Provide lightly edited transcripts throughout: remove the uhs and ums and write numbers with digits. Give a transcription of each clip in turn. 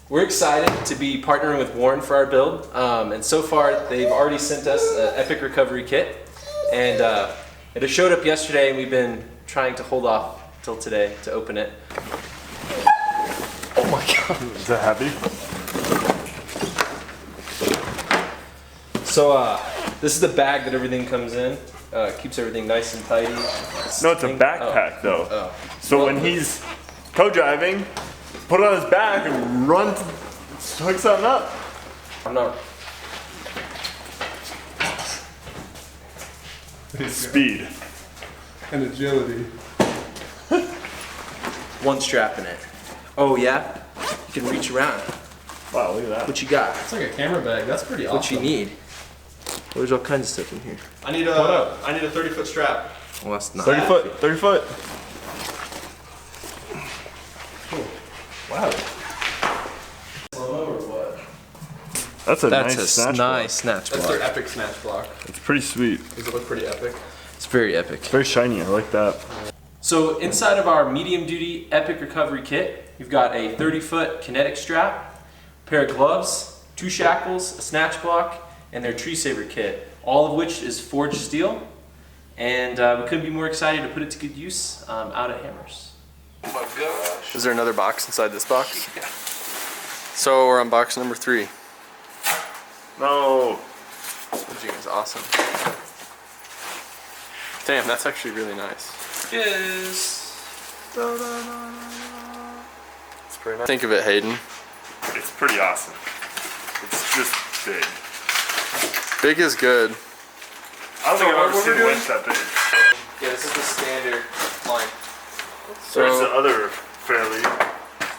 We're excited to be partnering with Warren for our build, and so far they've already sent us an Epic Recovery Kit, and it showed up yesterday, and we've been trying to hold off till today to open it. Oh my god! Is that happy? So this is the bag that everything comes in. Keeps everything nice and tidy. No, it's a backpack though. Oh. So when he's co-driving, put it on his back and run to hook something up. I'm not. Speed. And agility. One strap in it. Oh yeah? You can reach around. Wow, look at that. What you got? It's like a camera bag. That's pretty awesome. What you need? Oh, there's all kinds of stuff in here. I need a 30-foot strap. Well, that's not 30 foot, 30 foot. Cool. Wow. That's a nice snatch block. Snatch block. That's their epic snatch block. It's pretty sweet. Does it look pretty epic? It's very epic. It's very shiny, I like that. So inside of our medium duty Epic Recovery Kit, you've got a 30-foot kinetic strap, a pair of gloves, 2 shackles, a snatch block, and their tree saver kit, all of which is forged steel. And we couldn't be more excited to put it to good use out at Hammers. Oh my gosh. Is there another box inside this box? Yeah. So we're on box number 3. No. This is awesome. Damn, that's actually really nice. Yes. It's pretty nice. Think of it, Hayden. It's pretty awesome. It's just big. Big is good. I don't think I've ever seen a winch that big. Yeah, this is the standard line. So there's the other fairlead.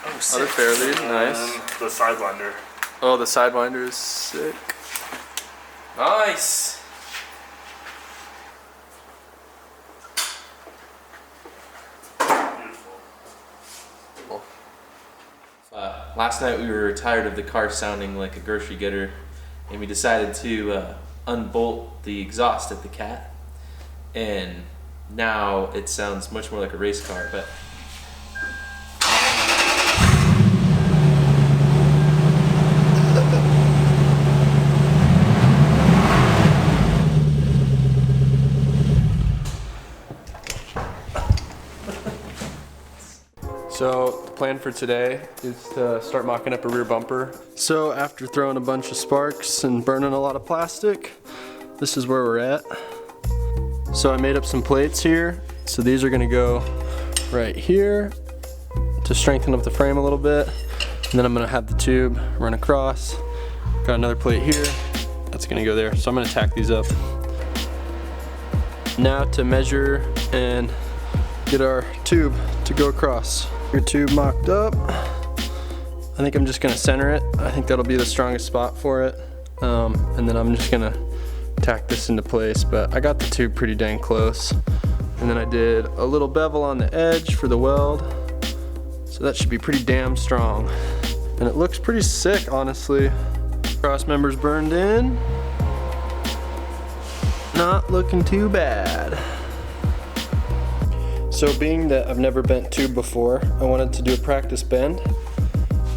Oh, sick. Other fairlead, nice. And the sidewinder. Oh, the sidewinder is sick. Nice. Beautiful. Last night we were tired of the car sounding like a grocery getter, and we decided to unbolt the exhaust at the Cat, and now it sounds much more like a race car. But So the plan for today is to start mocking up a rear bumper. So after throwing a bunch of sparks and burning a lot of plastic, this is where we're at. So I made up some plates here. So these are gonna go right here to strengthen up the frame a little bit. And then I'm gonna have the tube run across. Got another plate here, that's gonna go there. So I'm gonna tack these up. Now to measure and get our tube to go across. Your tube mocked up. I think I'm just gonna center it. I think that'll be the strongest spot for it. And then I'm just gonna tack this into place, but I got the tube pretty dang close. And then I did a little bevel on the edge for the weld. So that should be pretty damn strong. And it looks pretty sick, honestly. Cross members burned in. Not looking too bad. So being that I've never bent tube before, I wanted to do a practice bend.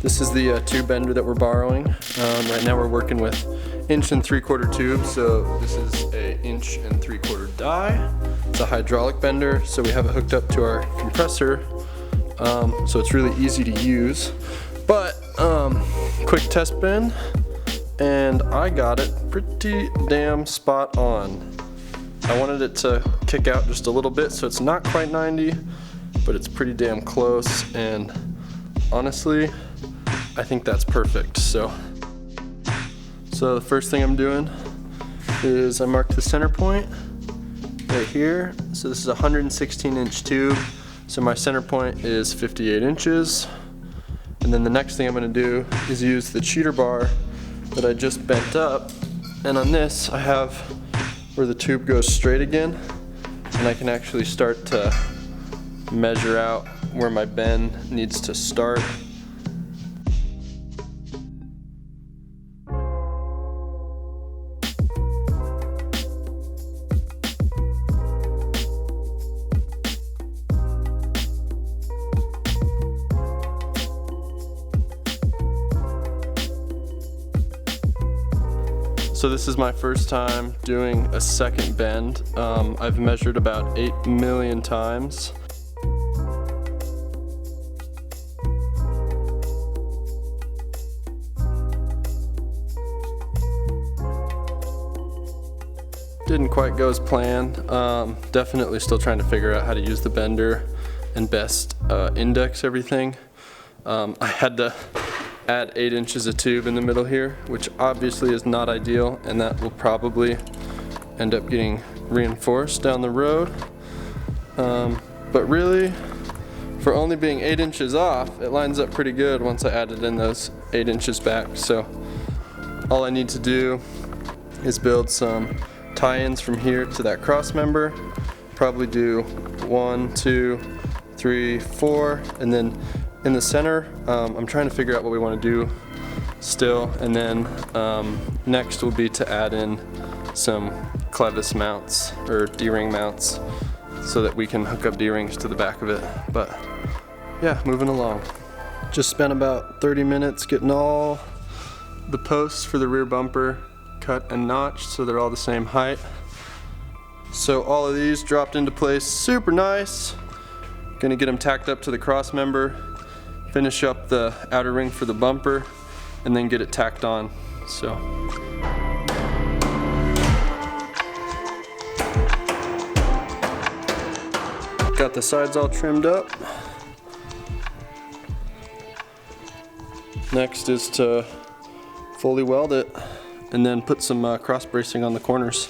This is the tube bender that we're borrowing. Right now we're working with 1 3/4 tubes, so this is a 1 3/4 die. It's a hydraulic bender, so we have it hooked up to our compressor, so it's really easy to use. But quick test bend, and I got it pretty damn spot on. I wanted it to kick out just a little bit, so it's not quite 90, but it's pretty damn close, and honestly, I think that's perfect. So the first thing I'm doing is I marked the center point right here. So this is a 116-inch tube, so my center point is 58 inches. And then the next thing I'm gonna do is use the cheater bar that I just bent up, and on this I have where the tube goes straight again, and I can actually start to measure out where my bend needs to start. So this is my first time doing a second bend. I've measured about 8 million times. Didn't quite go as planned. Definitely still trying to figure out how to use the bender and best index everything. I had to add 8 inches of tube in the middle here, which obviously is not ideal, and that will probably end up getting reinforced down the road. But really, for only being 8 inches off, it lines up pretty good once I added in those 8 inches back. So all I need to do is build some tie-ins from here to that cross member. Probably do 1, 2, 3, 4, and then in the center, I'm trying to figure out what we want to do still, and then next will be to add in some clevis mounts or D-ring mounts so that we can hook up D-rings to the back of it. But yeah, moving along. Just spent about 30 minutes getting all the posts for the rear bumper cut and notched so they're all the same height. So all of these dropped into place super nice. Gonna get them tacked up to the cross member, finish up the outer ring for the bumper, and then get it tacked on. So. Got the sides all trimmed up. Next is to fully weld it and then put some cross bracing on the corners.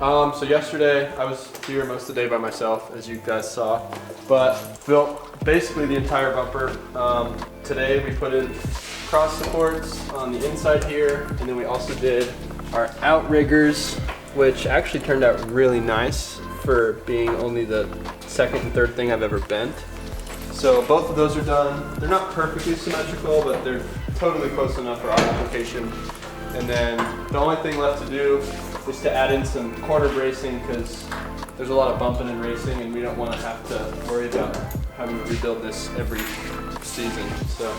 So yesterday I was here most of the day by myself, as you guys saw, but built basically the entire bumper. Today we put in cross supports on the inside here, and then we also did our outriggers, which actually turned out really nice for being only the second and third thing I've ever bent. So both of those are done. They're not perfectly symmetrical, but they're totally close enough for our application. And then the only thing left to do is to add in some corner bracing, because there's a lot of bumping and racing and we don't want to have to worry about having to rebuild this every season. So I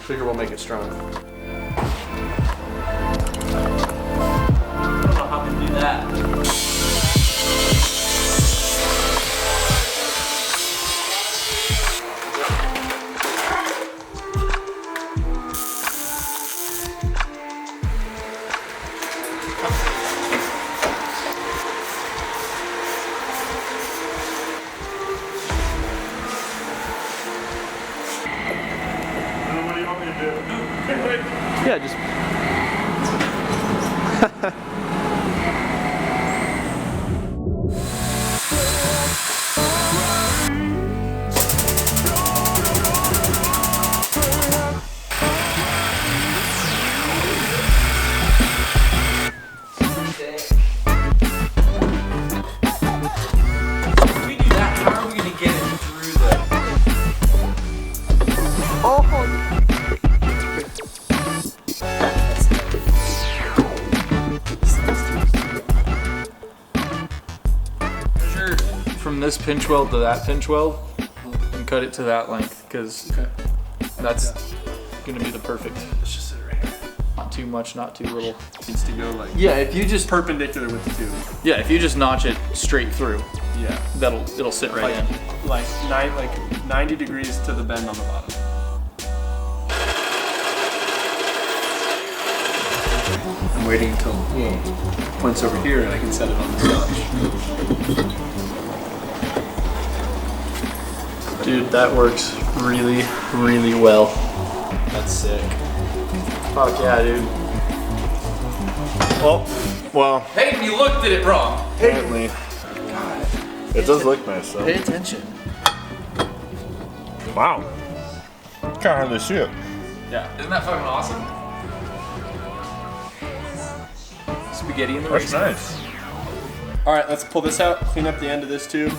figure we'll make it strong. I don't know how to do that. Yeah, just. If we do that, how are we going to get it through the... Measure from this pinch weld to that pinch weld and cut it to that length, because that's going to be the perfect. Let's just sit right here. Not too much, not too little. Needs to go like Yeah, if you just perpendicular with the tube. yeah, if you just notch it straight through, Yeah. it'll sit right in. Like 90 degrees to the bend on the bottom. I'm waiting until it points over here and I can set it on the notch. Dude, that works really, really well. That's sick. Fuck yeah, dude. Well, Hey, you looked at it wrong. apparently, it does look nice though. Pay attention. Wow. Can't hardly see it. Yeah, isn't that fucking awesome? Spaghetti in the That's race. nice. All right, let's pull this out, clean up the end of this tube,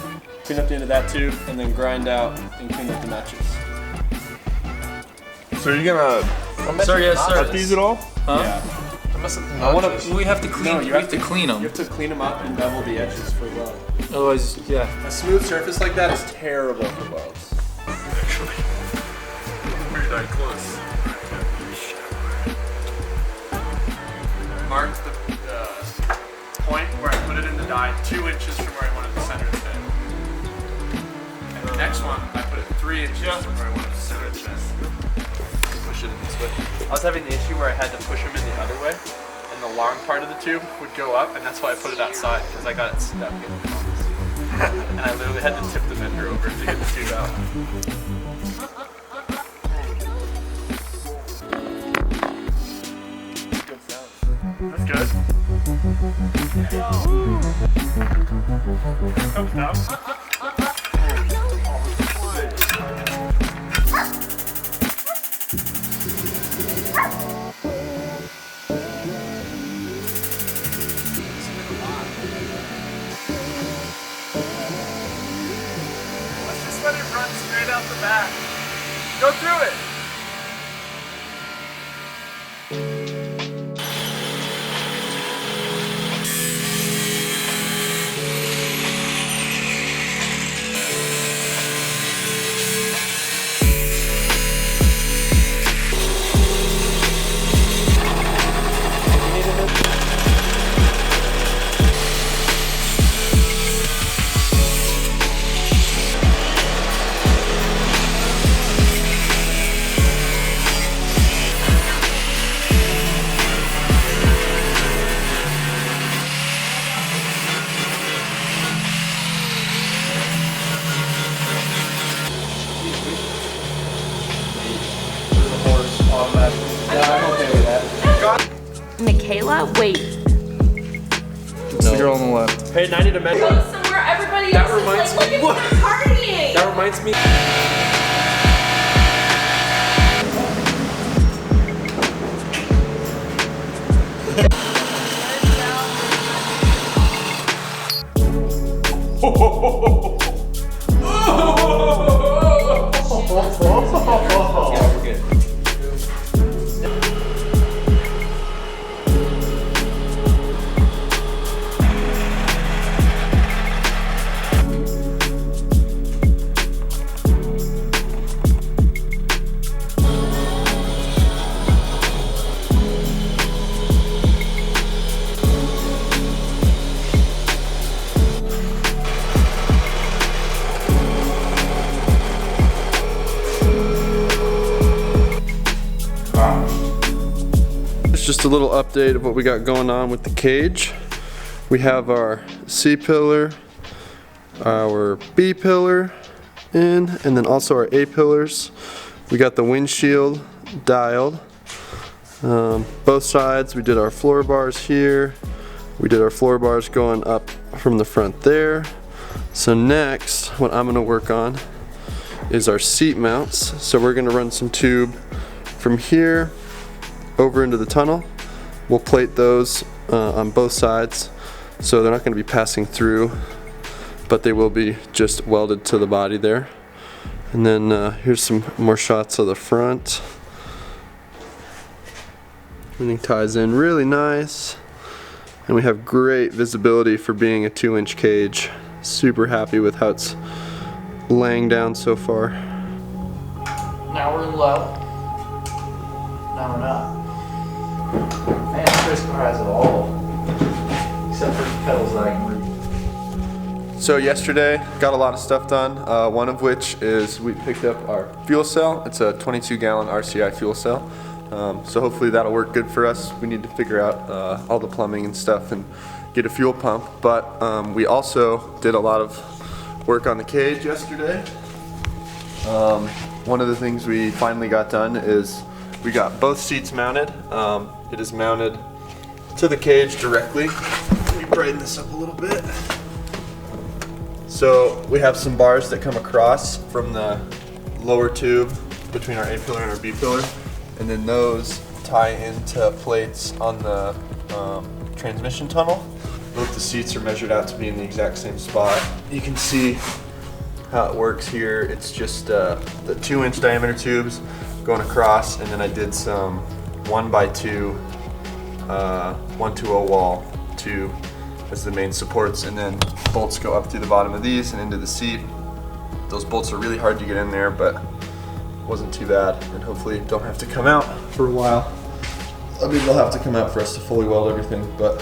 clean up the end of that tube, and then grind out and clean up the notches. So you're gonna Sir, yes, cut sir. these at all? Huh? Yeah. I want to. We have to clean. No, we you have to clean them. You have to clean them up and bevel the edges for weld. Otherwise, yeah. A smooth surface like that is terrible for welds. Actually, pretty darn close. Mark the 2 inches from where I wanted the center to fit. And the next one, I put it 3 inches from where I wanted the center to fit. Push it in this way. I was having the issue where I had to push them in the other way, and the long part of the tube would go up, and that's why I put it outside, because I got it stuck in. And I literally had to tip the vendor over to get the tube out. That's good. Comes down. Let's just let it run straight out the back. Go through it. Michaela, wait. It's the girl on the left. Hey, and I need to mention. Go somewhere everybody That else reminds is like, me- look at them partying. That reminds me. Yeah, we're good. Just a little update of what we got going on with the cage. We have our C pillar, our B pillar in, and then also our A pillars. We got the windshield dialed. Both sides, we did our floor bars here. We did our floor bars going up from the front there. So next, what I'm gonna work on is our seat mounts. So we're gonna run some tube from here over into the tunnel. We'll plate those on both sides, so they're not going to be passing through, but they will be just welded to the body there. And then here's some more shots of the front. Everything ties in really nice, and we have great visibility for being a 2-inch cage. Super happy with how it's laying down so far. Now we're low. Now we're not. Man, Chris car has it all. Except for the pedals that I can read. So yesterday, got a lot of stuff done, one of which is we picked up our fuel cell. It's a 22-gallon RCI fuel cell. So hopefully that'll work good for us. We need to figure out all the plumbing and stuff and get a fuel pump. But we also did a lot of work on the cage yesterday. One of the things we finally got done is we got both seats mounted. It is mounted to the cage directly. Let me brighten this up a little bit. So we have some bars that come across from the lower tube between our A pillar and our B pillar, and then those tie into plates on the transmission tunnel. Both the seats are measured out to be in the exact same spot. You can see how it works here. It's just the 2-inch diameter tubes going across, and then I did some 1x2 120 wall tube as the main supports, and then bolts go up through the bottom of these and into the seat. Those bolts are really hard to get in there, but wasn't too bad, and hopefully don't have to come out for a while. I mean, they'll have to come out for us to fully weld everything, but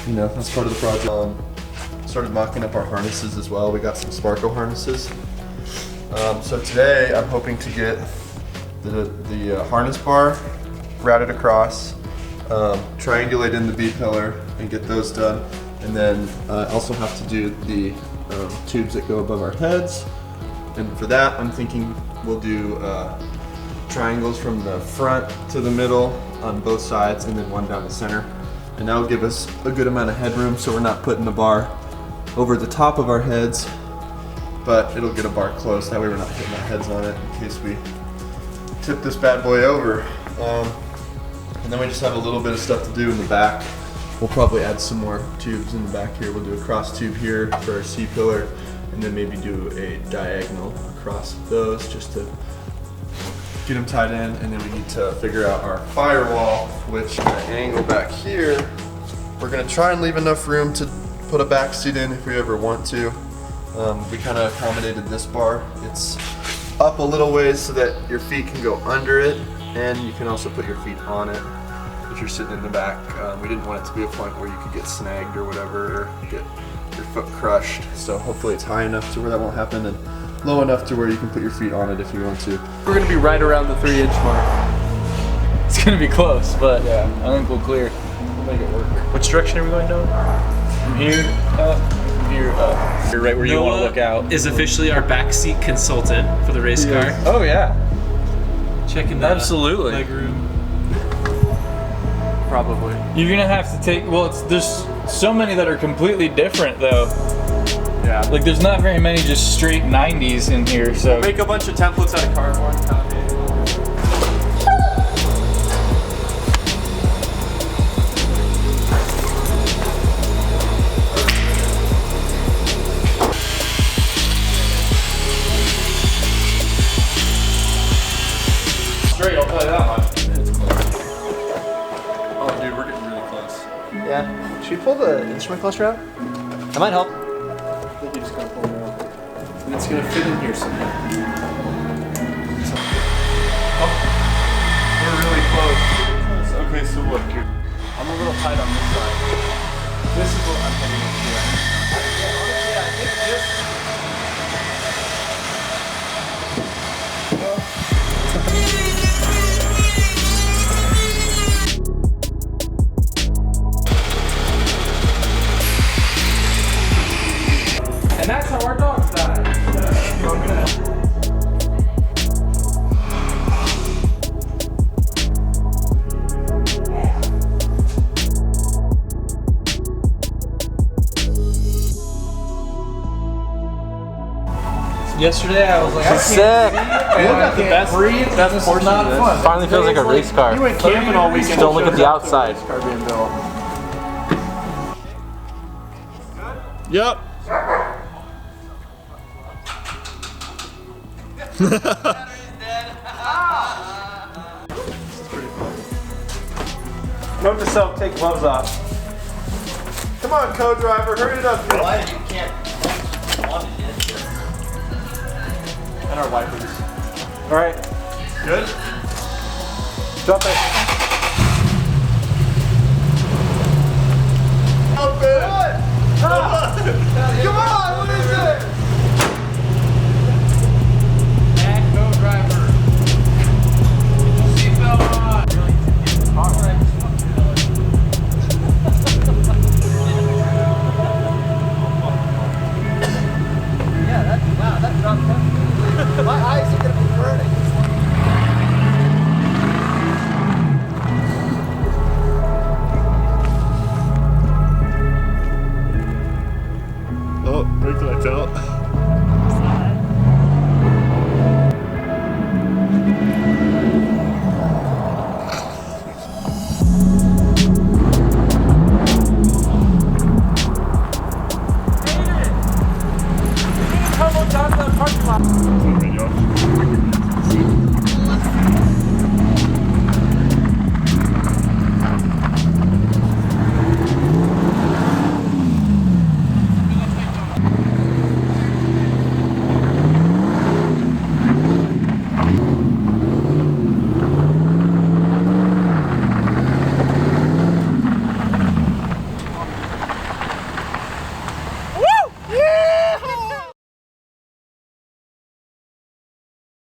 you know, that's part of the project. started mocking up our harnesses as well. We got some Sparko harnesses. So today I'm hoping to get the harness bar routed across, triangulate in the B-pillar and get those done. And then I also have to do the tubes that go above our heads. And for that, I'm thinking we'll do triangles from the front to the middle on both sides and then one down the center. And that'll give us a good amount of headroom so we're not putting the bar over the top of our heads, but it'll get a bar close. That way we're not hitting our heads on it in case we tip this bad boy over. And then we just have a little bit of stuff to do in the back. We'll probably add some more tubes in the back here. We'll do a cross tube here for our C-pillar, and then maybe do a diagonal across those just to get them tied in. And then we need to figure out our firewall, which the angle back here, we're gonna try and leave enough room to put a back seat in if we ever want to. We kind of accommodated this bar. It's up a little ways so that your feet can go under it, and you can also put your feet on it if you're sitting in the back. We didn't want it to be a point where you could get snagged or whatever, or get your foot crushed. So hopefully it's high enough to where that won't happen, and low enough to where you can put your feet on it if you want to. We're gonna be right around the 3-inch mark. It's gonna be close, but yeah, I think we'll clear. We'll make it work. Which direction are we going down? From here up, from here up. You're right where you want to look out. Is officially our backseat consultant for the race car. Oh yeah, Checking the absolutely. leg room. Probably. You're gonna have to take. Well, there's so many that are completely different though. Yeah. Like there's not very many just straight 90s in here. So Make a bunch of templates out of cardboard. Copy it. straight, I'll tell you that much. Oh, dude, we're getting really close. Yeah. Should we pull the instrument cluster out? That might help. I think you just gotta pull it out. And it's gonna fit in here somehow. We're really close. Okay, so look, you're I'm a little tight on this side. This is what I'm heading into. Honestly, I think this. And that's how our dogs die. Yesterday I was like, I Sick. can't the best breathe. That's portion not fun. Finally feels like a race car. You went camping all weekend. Don't look at the outside. Car being built. Yep. Note to self, take gloves off. Come on, co-driver, hurry it up. Why you can't want it? And our wipers. All right. Good? Drop it. Come on!